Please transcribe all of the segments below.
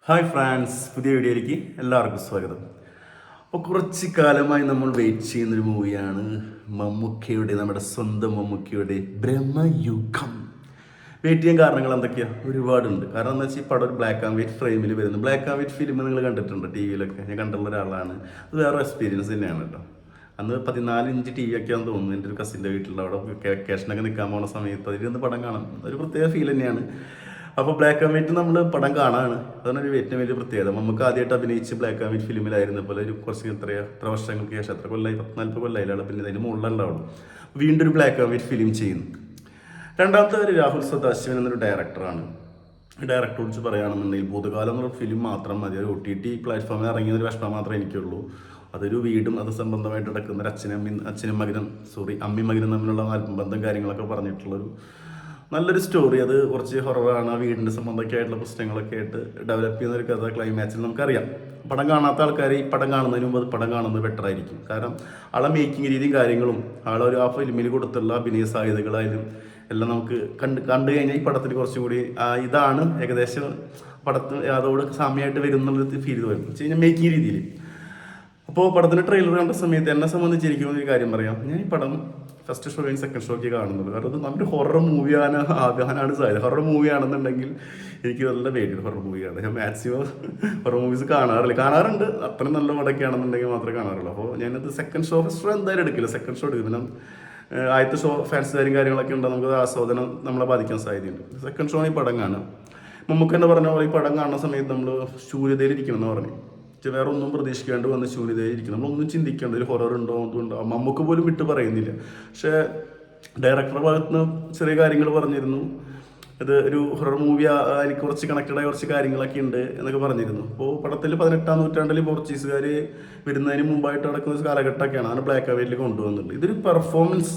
Hi France, പുതിയ വീഡിയോയിലേക്ക് എല്ലാവർക്കും സ്വാഗതം. അപ്പോൾ കുറച്ച് കാലമായി നമ്മൾ വെയിറ്റ് ചെയ്യുന്നൊരു മൂവിയാണ് നമ്മുടെ സ്വന്തം മമ്മൂക്കയുടെ ബ്രഹ്മയുഗം. വെയിറ്റ് ചെയ്യാൻ കാരണങ്ങൾ എന്തൊക്കെയാണ്? ഒരുപാടുണ്ട്. കാരണം എന്താ വെച്ചാൽ ഈ പടം ഒരു ബ്ലാക്ക് ആൻഡ് വൈറ്റ് ഫ്രെയിമിൽ വരുന്നു. ബ്ലാക്ക് ആൻഡ് വൈറ്റ് ഫിലിം നിങ്ങൾ കണ്ടിട്ടുണ്ട് ടി വിയിലൊക്കെ. ഞാൻ കണ്ടുള്ള ഒരാളാണ്. അത് വേറെ എക്സ്പീരിയൻസ് തന്നെയാണ് കേട്ടോ. അന്ന് 14 ഇഞ്ച് ടി വി ഒക്കെയാണെന്ന് തോന്നുന്നു. എൻ്റെ ഒരു കസിൻ്റെ വീട്ടിൽ അവിടെ വെക്കേഷനൊക്കെ നിൽക്കാൻ പോകുന്ന സമയത്ത് അതിലൊന്ന് പടം കാണാം. ഒരു പ്രത്യേക ഫീൽ തന്നെയാണ്. അപ്പോൾ ബ്ലാക്ക് ആൻഡ് വൈറ്റ് നമ്മൾ പടം കാണാണ്. അതാണ് ഒരു ഏറ്റവും വലിയ പ്രത്യേകത. നമുക്ക് ആദ്യമായിട്ട് അഭിനയിച്ച് ബ്ലാക്ക് ആൻഡ് വൈറ്റ് ഫിലിമിലായിരുന്ന പോലെ ഒരു കുറച്ച് എത്ര വർഷങ്ങൾക്ക് ശേഷം, എത്ര കൊല്ലമായി, 40 കൊല്ലമായിലാണ്. പിന്നെ അതിന് മുകളിലുണ്ടാവുള്ളൂ. വീണ്ടും ഒരു ബ്ലാക്ക് ആൻഡ് വൈറ്റ് ഫിലിം ചെയ്യുന്നു. രണ്ടാമത്തെ ഒരു രാഹുൽ സദാശിവൻ എന്നൊരു ഡയറക്ടറാണ്. ഡയറക്ടറെ കുറിച്ച് പറയുകയാണെന്നുണ്ടെങ്കിൽ ഭൂതകാലം എന്നുള്ള ഫിലിം മാത്രം മതി. ഒരു OTT പ്ലാറ്റ്ഫോമിൽ ഇറങ്ങിയ ഒരു വിഷമം മാത്രമേ എനിക്കുള്ളൂ. അതൊരു വീടും അത് സംബന്ധമായിട്ട് നടക്കുന്ന ഒരു അച്ഛനും അമ്മയും മകനും തമ്മിലുള്ള ബന്ധം കാര്യങ്ങളൊക്കെ പറഞ്ഞിട്ടുള്ളൊരു നല്ലൊരു സ്റ്റോറി. അത് കുറച്ച് ഹൊററാണ്. ആ വീടിൻ്റെ സംബന്ധമൊക്കെ ആയിട്ടുള്ള പ്രശ്നങ്ങളൊക്കെ ആയിട്ട് ഡെവലപ്പ് ചെയ്യുന്ന ഒരു കഥ. ക്ലൈമാക്സിൽ നമുക്കറിയാം. പടം കാണാത്ത ആൾക്കാർ ഈ പടം കാണുന്നതിന് മുമ്പ് പടം കാണുന്നത് ബെറ്റർ ആയിരിക്കും. കാരണം ആളെ മേക്കിംഗ് രീതിയും കാര്യങ്ങളും ആളൊരു ആ ഫിലിമിൽ കൊടുത്തുള്ള അഭിനയ സാധ്യതകളായാലും എല്ലാം നമുക്ക് കണ്ടു കഴിഞ്ഞാൽ ഈ പടത്തിൽ കുറച്ചും കൂടി ഇതാണ് ഏകദേശം പടത്തിൽ അതോട് സാമ്യമായിട്ട് വരുന്നുള്ളത് ഫീൽ വരും വെച്ച് കഴിഞ്ഞാൽ മേക്കിംഗ് രീതിയിൽ. അപ്പോൾ പടത്തിൻ്റെ ട്രെയിലർ കണ്ട സമയത്ത് എന്നെ സംബന്ധിച്ച് എനിക്കൊരു കാര്യം പറയാം. ഞാൻ ഈ പടം ഫസ്റ്റ് ഷോ കഴിഞ്ഞ് സെക്കൻഡ് ഷോയ്ക്ക് കാണുന്നത്. കാരണം അത് നല്ലൊരു ഹൊറർ മൂവിയാണ് ആകാനാണ് സാധ്യത. ഹൊറർ മൂവി ആണെന്നുണ്ടെങ്കിൽ എനിക്ക് നല്ല പേടിയാണ്. ഹൊറർ മൂവിയാണ്. ഞാൻ മാക്സിമം ഹൊറർ മൂവീസ് കാണാറുണ്ട്. അത്രയും നല്ല പടമൊക്കെ ആണെന്നുണ്ടെങ്കിൽ മാത്രമേ കാണാറുള്ളൂ. അപ്പോൾ ഞാനത് സെക്കൻഡ് ഷോ, ഫസ്റ്റ് ഷോ എന്തായാലും എടുക്കില്ല, സെക്കൻഡ് ഷോ എടുക്കും. പിന്നെ ആദ്യത്തെ ഷോ ഫാൻസുകാരും കാര്യങ്ങളൊക്കെ ഉണ്ടോ, നമുക്ക് ആസ്വാദനം നമ്മളെ ബാധിക്കാൻ സാധ്യതയുണ്ട്. സെക്കൻഡ് ഷോ ഈ പടം കാണാം. നമുക്ക് തന്നെ പറഞ്ഞ പോലെ ഈ പടം കാണുന്ന സമയത്ത് നമ്മൾ ശൂന്യതയിലിരിക്കണമെന്ന് പറഞ്ഞു. വേറെ ഒന്നും പ്രതീക്ഷിക്കാണ്ട് വന്ന് ശൂന്യതയിലിരിക്കും. നമ്മളൊന്നും ചിന്തിക്കേണ്ട ഒരു ഹൊറർ ഉണ്ടോ അതുകൊണ്ടോ നമുക്ക് പോലും വിട്ട് പറയുന്നില്ല. പക്ഷേ ഡയറക്ടറുടെ ഭാഗത്ത് നിന്ന് ചെറിയ കാര്യങ്ങൾ പറഞ്ഞിരുന്നു. ഇത് ഒരു ഹൊറർ മൂവി, അതിന് കുറച്ച് കണക്റ്റഡായ കുറച്ച് കാര്യങ്ങളൊക്കെ ഉണ്ട് എന്നൊക്കെ പറഞ്ഞിരുന്നു. അപ്പോൾ പടത്തിൽ 18-ാം നൂറ്റാണ്ടിൽ പോർച്ചുഗീസുകാർ വരുന്നതിന് മുമ്പായിട്ട് നടക്കുന്ന കാലഘട്ടമൊക്കെയാണ്. അങ്ങനെ ബ്ലാക്ക് ആൻഡ് വൈറ്റിൽ കൊണ്ടുവന്നിട്ടുണ്ട്. ഇതൊരു പെർഫോമൻസ്,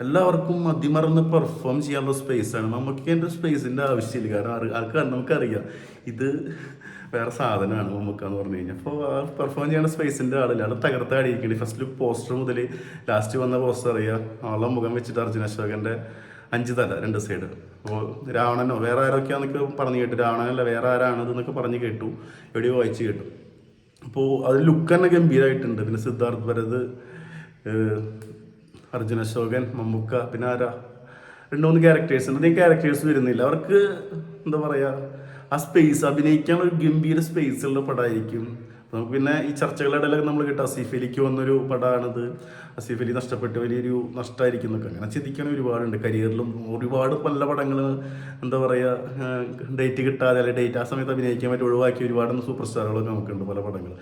എല്ലാവർക്കും മതിമറന്ന് പെർഫോം ചെയ്യാനുള്ള സ്പേസാണ്. നമുക്ക് എൻ്റെ സ്പേസിൻ്റെ ആവശ്യമില്ല. കാരണം നമുക്കറിയാം ഇത് വേറെ സാധനമാണ് മമ്മൂക്ക എന്ന് പറഞ്ഞു കഴിഞ്ഞാൽ. അപ്പോൾ പെർഫോം ചെയ്യുന്ന സ്പേസിൻ്റെ ആളില്ല. ആൾ തകർത്താടിയിരിക്കേണ്ടി. ഫസ്റ്റ് പോസ്റ്റർ മുതൽ ലാസ്റ്റ് വന്ന പോസ്റ്റർ അറിയാം. ആളെ മുഖം വെച്ചിട്ട് അർജുന അശോകൻ്റെ 5 തല 2 സൈഡ്. അപ്പോൾ രാവണനോ വേറെ ആരൊക്കെയാന്നൊക്കെ പറഞ്ഞു കേട്ടു. രാവണനല്ല വേറെ ആരാണതെന്നൊക്കെ പറഞ്ഞ് കേട്ടു, എവിടെയോ വായിച്ച് കേട്ടു. അപ്പോൾ അതിൽ ലുക്ക് തന്നെ ഗംഭീരമായിട്ടുണ്ട്. പിന്നെ സിദ്ധാർത്ഥ് ഭരത്, അർജുന അശോകൻ, മമ്മൂക്ക, പിന്നെ ആരാ 2-3 ക്യാരക്ടേഴ്സ് ഉണ്ട്. ഈ ക്യാരക്ടേഴ്സ് വരുന്നില്ല. അവർക്ക് എന്താ പറയുക, ആ സ്പേസ് അഭിനയിക്കാനുള്ള ഒരു ഗംഭീര സ്പേസ് ഉള്ള പടമായിരിക്കും. നമുക്ക് പിന്നെ ഈ ചർച്ചകളുടെ ഇടയിലൊക്കെ നമ്മൾ കിട്ടും ആസിഫ് അലിക്ക് വന്നൊരു പടമാണിത്, ആസിഫ് അലി നഷ്ടപ്പെട്ട് വലിയൊരു നഷ്ടമായിരിക്കും എന്നൊക്കെ അങ്ങനെ ചിന്തിക്കാൻ ഒരുപാടുണ്ട്. കരിയറിലും ഒരുപാട് പല പടങ്ങൾ എന്താ പറയുക, ഡേറ്റ് കിട്ടാതെ അല്ലെങ്കിൽ ഡേറ്റ് ആ സമയത്ത് അഭിനയിക്കാൻ പറ്റി ഒഴിവാക്കി ഒരുപാട് സൂപ്പർ സ്റ്റാറുകളൊക്കെ നമുക്കുണ്ട്. പല പടങ്ങൾ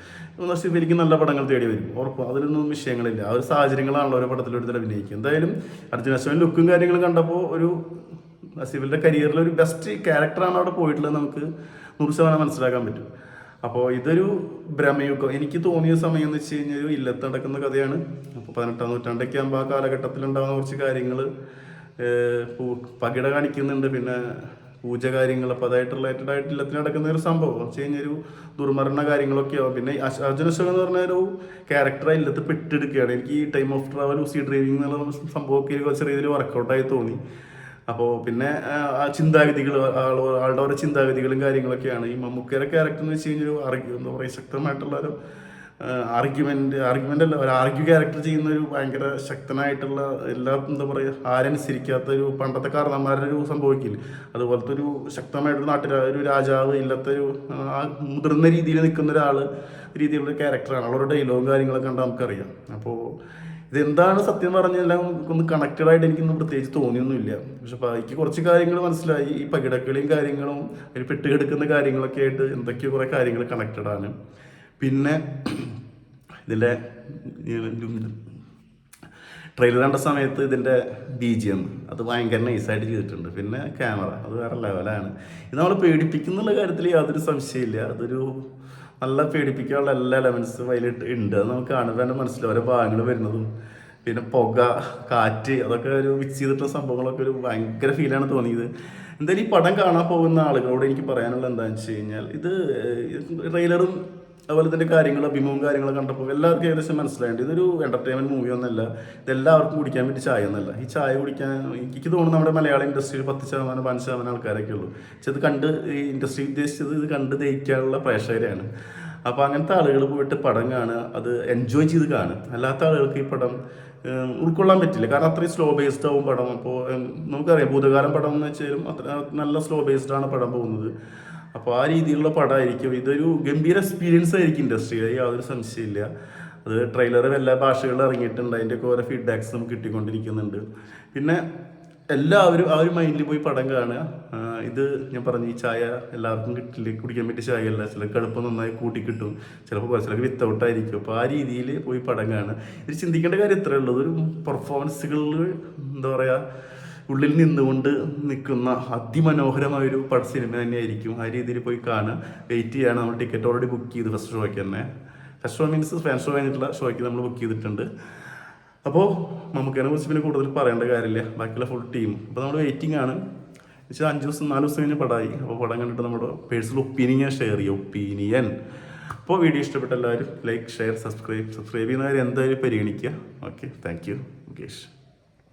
ആസിഫ് അലിക്ക് നല്ല പടങ്ങൾ തേടി വരും, ഉറപ്പ്. അതിലൊന്നും വിഷയങ്ങളില്ല. ആ ഒരു സാഹചര്യങ്ങളാണല്ലോ ഓരോ പടത്തിലൊരുത്തർ അഭിനയിക്കുക. എന്തായാലും അർജുന അശോകൻ ലുക്കും കാര്യങ്ങളും കണ്ടപ്പോൾ ഒരു ആസിഫിൻ്റെ കരിയറിൽ ഒരു ബെസ്റ്റ് ക്യാരക്ടറാണ് അവിടെ പോയിട്ടുള്ളത് നമുക്ക് 100% മനസ്സിലാക്കാൻ പറ്റും. അപ്പോൾ ഇതൊരു ഭ്രമയുഗം എനിക്ക് തോന്നിയ സമയം എന്ന് വെച്ച് കഴിഞ്ഞാൽ ഒരു ഇല്ലത്ത് നടക്കുന്ന കഥയാണ്. അപ്പോൾ 18-ാം നൂറ്റാണ്ടൊക്കെ ആകുമ്പോൾ ആ കാലഘട്ടത്തിലുണ്ടാകുന്ന കുറച്ച് കാര്യങ്ങൾ പകിട കാണിക്കുന്നുണ്ട്. പിന്നെ പൂജ കാര്യങ്ങൾ, അപ്പോൾ അതായിട്ട് റിലേറ്റഡ് ആയിട്ട് ഇല്ലത്തിന് നടക്കുന്ന ഒരു സംഭവം വെച്ച് കഴിഞ്ഞാൽ ഒരു ദുർമരണ കാര്യങ്ങളൊക്കെ ആവും. പിന്നെ അർജുന അശോകൻ എന്ന് പറഞ്ഞ ഒരു ക്യാരക്ടറെ ഇല്ലത്ത് പെട്ടെടുക്കുകയാണ്. എനിക്ക് ഈ time of travel, sea driving എന്നുള്ള സംഭവമൊക്കെ കുറച്ച് രീതിയിൽ വർക്കൗട്ടായി തോന്നി. അപ്പോൾ പിന്നെ ആ ചിന്താഗതികൾ, ആളുടെ ഓരോ ചിന്താഗതികളും കാര്യങ്ങളൊക്കെയാണ്. ഈ മമ്മൂക്കയുടെ ക്യാരക്ടർ എന്ന് വെച്ച് കഴിഞ്ഞാൽ ഒരു എന്താ പറയുക, ശക്തമായിട്ടുള്ള ഒരു ആർഗ്യുമെൻ്റ് അല്ല, ഒരു ആർഗ്യൂ ക്യാരക്ടർ ചെയ്യുന്ന ഒരു ഭയങ്കര ശക്തനായിട്ടുള്ള എല്ലാം എന്താ പറയുക, ആരനുസരിക്കാത്ത ഒരു പണ്ടത്തെ കാരണന്മാരുടെ ഒരു സംഭവിക്കില്ല, അതുപോലത്തെ ഒരു ശക്തമായിട്ടൊരു ഒരു രാജാവ് ഇല്ലാത്ത ഒരു ആ മുതിർന്ന രീതിയിൽ നിൽക്കുന്ന ഒരാൾ രീതിയിലുള്ള ക്യാരക്ടറാണ്. അവരുടെ ഡയലോഗും കാര്യങ്ങളൊക്കെ കണ്ടാൽ നമുക്കറിയാം. അപ്പോൾ ഇതെന്താണ് സത്യം പറഞ്ഞെല്ലാം ഒന്ന് കണക്റ്റഡ് ആയിട്ട് എനിക്കൊന്നും പ്രത്യേകിച്ച് തോന്നിയൊന്നുമില്ല. പക്ഷെ എനിക്ക് കുറച്ച് കാര്യങ്ങൾ മനസ്സിലായി. ഈ പകിടക്കളിയും കാര്യങ്ങളും ഒരു പെട്ടുകിടക്കുന്ന കാര്യങ്ങളൊക്കെ ആയിട്ട് എന്തൊക്കെയോ കുറേ കാര്യങ്ങൾ കണക്റ്റഡ് ആണ്. പിന്നെ ഇതിൻ്റെ ട്രെയിലർ കണ്ട സമയത്ത് ഇതിൻ്റെ BGM അത് ഭയങ്കര നൈസായിട്ട് ചെയ്തിട്ടുണ്ട്. പിന്നെ ക്യാമറ അത് വേറെ ലെവലാണ്. ഇത് നമ്മളെ പേടിപ്പിക്കുന്നുള്ള കാര്യത്തിൽ യാതൊരു സംശയമില്ല. അതൊരു നല്ല പേടിപ്പിക്കാനുള്ള എല്ലാ എലമെൻസും അതിലിട്ട് ഉണ്ട്. അത് നമുക്ക് കാണുമ്പോൾ തന്നെ മനസ്സിലാവും ഓരോ ഭാഗങ്ങൾ വരുന്നതും. പിന്നെ പുക, കാറ്റ്, അതൊക്കെ ഒരു മിക്സ് ചെയ്തിട്ടുള്ള സംഭവങ്ങളൊക്കെ ഒരു ഭയങ്കര ഫീലാണ് തോന്നിയത്. എന്തായാലും ഈ പടം കാണാൻ പോകുന്ന ആളുകളോട് എനിക്ക് പറയാനുള്ള എന്താണെന്ന് വെച്ച് കഴിഞ്ഞാൽ, ഇത് ട്രെയിലറും അതുപോലെ തന്നെ കാര്യങ്ങൾ അഭിമുഖം കാര്യങ്ങൾ കണ്ടപ്പോൾ എല്ലാവർക്കും ഏകദേശം മനസ്സിലായിട്ട് ഇതൊരു എൻ്റർടൈൻമെൻറ്റ് മൂവി ഒന്നല്ല, ഇതെല്ലാവർക്കും കുടിക്കാൻ വേണ്ടി ചായ ഒന്നല്ല. ഈ ചായ കുടിക്കാൻ എനിക്ക് തോന്നുന്നു നമ്മുടെ മലയാള ഇൻഡസ്ട്രിയിൽ 10% 5% ആൾക്കാരൊക്കെ ഉള്ളൂ. പക്ഷെ ഇത് കണ്ട് ഈ ഇൻഡസ്ട്രി ഉദ്ദേശിച്ചത് ഇത് കണ്ട് ദഹിക്കാനുള്ള പ്രേക്ഷകരെയാണ്. അപ്പോൾ അങ്ങനത്തെ ആളുകൾ പോയിട്ട് പടം കാണുക, അത് എൻജോയ് ചെയ്ത് കാണുക. അല്ലാത്ത ആളുകൾക്ക് ഈ പടം ഉൾക്കൊള്ളാൻ പറ്റില്ല, കാരണം അത്രയും സ്ലോ ബേസ്ഡ് ആവും പടം. അപ്പോൾ നമുക്കറിയാം ഭൂതകാലം പടം എന്ന് വെച്ചാലും അത്ര നല്ല സ്ലോ ബേസ്ഡ് ആണ് പടം പോകുന്നത്. അപ്പോൾ ആ രീതിയിലുള്ള പടമായിരിക്കും ഇതൊരു ഗംഭീര എക്സ്പീരിയൻസ് ആയിരിക്കും ഇൻഡസ്ട്രിയിൽ, യാതൊരു സംശയമില്ല. അത് ട്രെയിലർ എല്ലാ ഭാഷകളിലും ഇറങ്ങിയിട്ടുണ്ട്, അതിൻ്റെയൊക്കെ ഓരോ ഫീഡ്ബാക്സ് നമുക്ക് കിട്ടിക്കൊണ്ടിരിക്കുന്നുണ്ട്. പിന്നെ എല്ലാവരും ആ ഒരു മൈൻഡിൽ പോയി പടം കാണുക. ഇത് ഞാൻ പറഞ്ഞു, ഈ ചായ എല്ലാവർക്കും കിട്ടില്ല, കുടിക്കാൻ പറ്റിയ ചായയല്ല. ചിലർക്ക് കടുപ്പം നന്നായി കൂട്ടി കിട്ടും, ചിലപ്പോൾ ചിലർക്ക് വിത്തൗട്ടായിരിക്കും. അപ്പോൾ ആ രീതിയിൽ പോയി പടം കാണുക. ഇത് ചിന്തിക്കേണ്ട കാര്യം ഇത്രയേ ഉള്ളൂ. ഒരു പെർഫോമൻസുകളിൽ എന്താ പറയുക, ഉള്ളിൽ നിന്നുകൊണ്ട് നിൽക്കുന്ന അതിമനോഹരമായൊരു സിനിമ തന്നെയായിരിക്കും. ആ രീതിയിൽ പോയി കാണുക, വെയിറ്റ് ചെയ്യാണ്. നമ്മൾ ടിക്കറ്റ് ഓൾറെഡി ബുക്ക് ചെയ്ത് ഫസ്റ്റ് ഷോയ്ക്ക് തന്നെ. First show means fan show കഴിഞ്ഞിട്ടുള്ള ഷോയ്ക്ക് നമ്മൾ ബുക്ക് ചെയ്തിട്ടുണ്ട്. അപ്പോൾ നമുക്കതിനെ കുറിച്ച് പിന്നെ കൂടുതൽ പറയേണ്ട കാര്യമില്ല, ബാക്കിയുള്ള ഫുൾ ടീം. അപ്പോൾ നമ്മൾ വെയിറ്റിംഗ് ആണ്. വെച്ചാൽ 5 ദിവസം 4 ദിവസം കഴിഞ്ഞ് പടമായി. അപ്പോൾ പടം കണ്ടിട്ട് നമ്മുടെ പേഴ്സണൽ ഒപ്പീനിയൻ ഷെയർ ചെയ്യുക, ഒപ്പീനിയൻ. അപ്പോൾ വീഡിയോ ഇഷ്ടപ്പെട്ട എല്ലാവരും ലൈക്ക്, ഷെയർ, സബ്സ്ക്രൈബ് ചെയ്യുന്നവർ എന്തായാലും പരിഗണിക്കുക. Okay, thank you Mukesh.